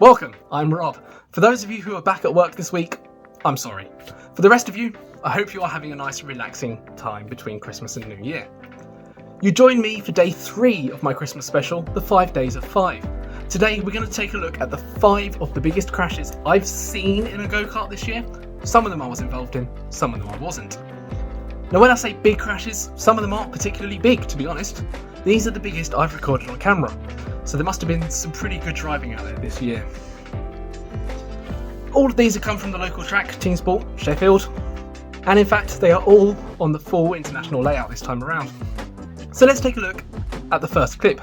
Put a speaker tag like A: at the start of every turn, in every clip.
A: Welcome, I'm Rob. For those of you who are back at work this week, I'm sorry. For the rest of you, I hope you are having a nice relaxing time between Christmas and New Year. You join me for day 3 of my Christmas special, the 5 days of 5. Today we're going to take a look at the 5 of the biggest crashes I've seen in a go-kart this year. Some of them I was involved in, some of them I wasn't. Now when I say big crashes, some of them aren't particularly big, to be honest. These are the biggest I've recorded on camera, so there must have been some pretty good driving out there this year. All of these have come from the local track, TeamSport, Sheffield, and in fact they are all on the full international layout this time around. So let's take a look at the first clip.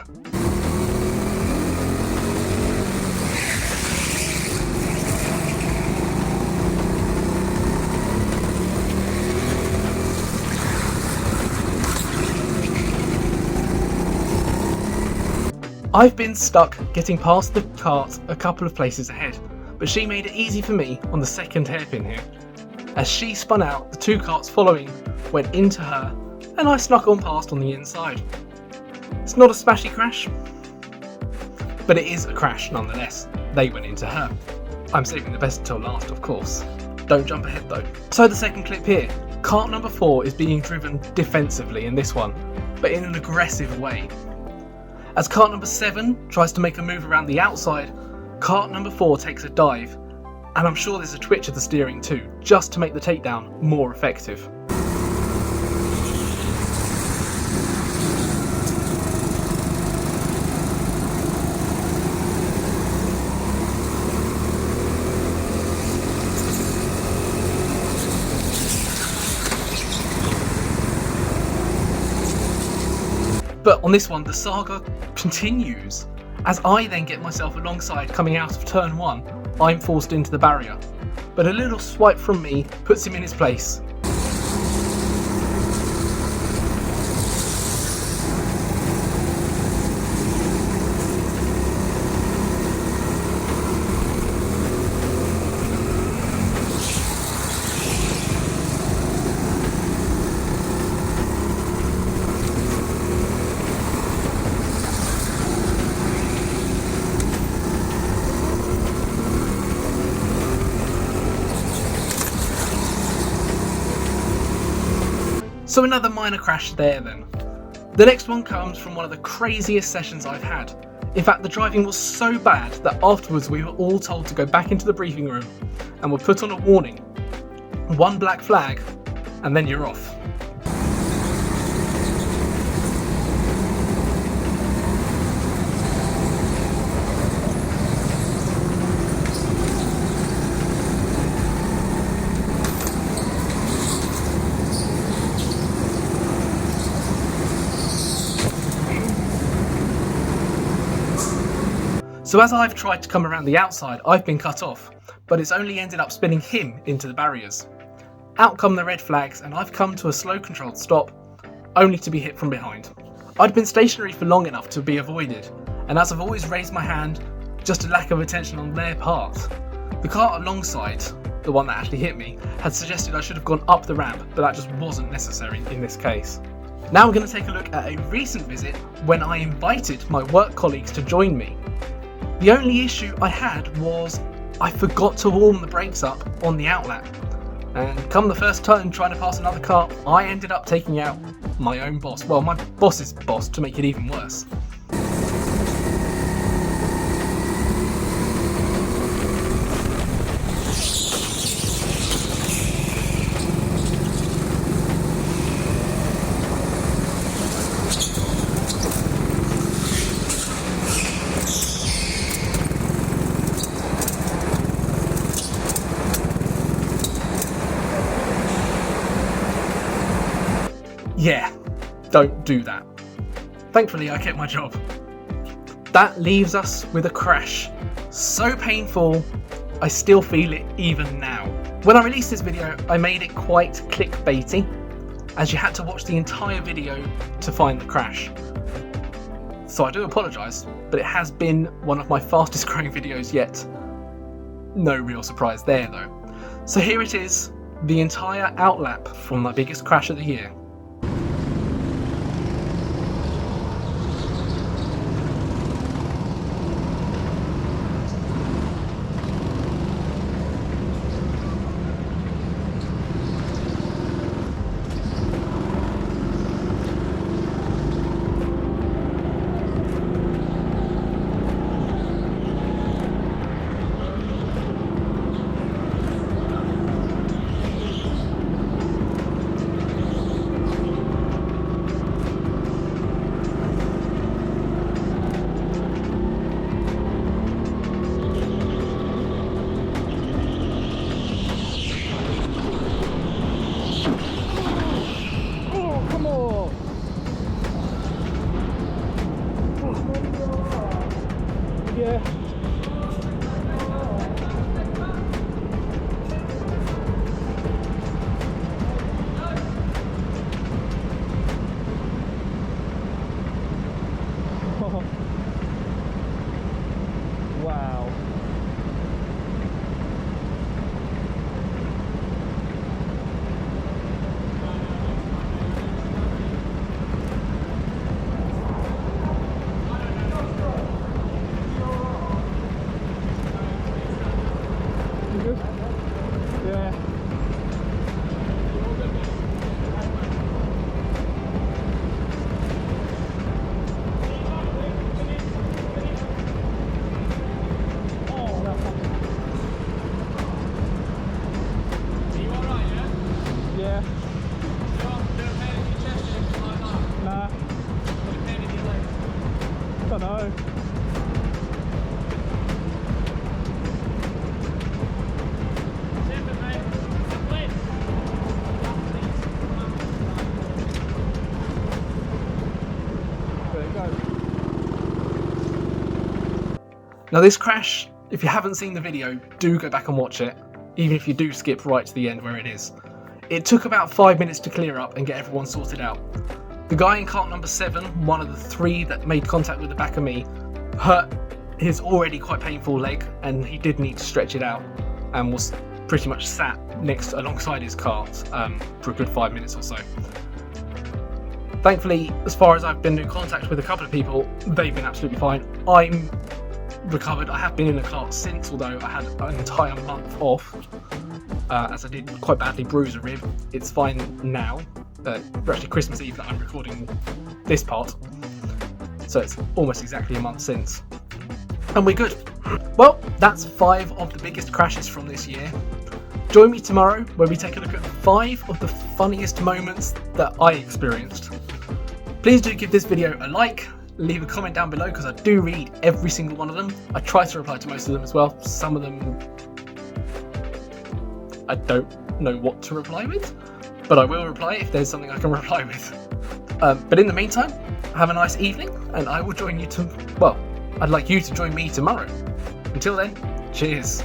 A: I've been stuck getting past the kart a couple of places ahead, but she made it easy for me on the second hairpin here. As she spun out, the 2 karts following went into her, and I snuck on past on the inside. It's not a smashy crash, but it is a crash nonetheless. They went into her. I'm saving the best until last, of course. Don't jump ahead though. So the second clip here, kart number 4 is being driven defensively in this one, but in an aggressive way. As kart number 7 tries to make a move around the outside, kart number 4 takes a dive, and I'm sure there's a twitch of the steering too, just to make the takedown more effective. But on this one, the saga continues. As I then get myself alongside coming out of turn 1, I'm forced into the barrier. But a little swipe from me puts him in his place. So another minor crash there then. The next one comes from one of the craziest sessions I've had. In fact, the driving was so bad that afterwards we were all told to go back into the briefing room and were put on a warning. 1 black flag, and then you're off. So as I've tried to come around the outside, I've been cut off, but it's only ended up spinning him into the barriers. Out come the red flags, and I've come to a slow controlled stop, only to be hit from behind. I'd been stationary for long enough to be avoided, and as I've always raised my hand, just a lack of attention on their part. The car alongside, the one that actually hit me, had suggested I should have gone up the ramp, but that just wasn't necessary in this case. Now we're going to take a look at a recent visit when I invited my work colleagues to join me. The only issue I had was I forgot to warm the brakes up on the outlap, and come the first turn trying to pass another car, I ended up taking out my own boss, well my boss's boss, to make it even worse. Yeah, don't do that. Thankfully I kept my job. That leaves us with a crash. So painful, I still feel it even now. When I released this video, I made it quite clickbaity, as you had to watch the entire video to find the crash. So I do apologise, but it has been one of my fastest growing videos yet. No real surprise there though. So here it is, the entire outlap from my biggest crash of the year. Now this crash, if you haven't seen the video, do go back and watch it, even if you do skip right to the end where it is. It took about 5 minutes to clear up and get everyone sorted out. The guy in cart number 7, one of the 3 that made contact with the back of me, hurt his already quite painful leg, and he did need to stretch it out and was pretty much sat alongside his cart for a good 5 minutes or so. Thankfully, as far as I've been in contact with a couple of people, they've been absolutely fine. I'm recovered. I have been in a cart since, although I had an entire month off, as I did quite badly bruise a rib. It's fine now. It's actually Christmas Eve that I'm recording this part, so it's almost exactly a month since. And we're good. Well, that's 5 of the biggest crashes from this year. Join me tomorrow where we take a look at 5 of the funniest moments that I experienced. Please do give this video a like, leave a comment down below because I do read every single one of them. I try to reply to most of them as well. Some of them I don't know what to reply with, but I will reply if there's something I can reply with. But in the meantime, have a nice evening, and I will join you I'd like you to join me tomorrow. Until then, cheers.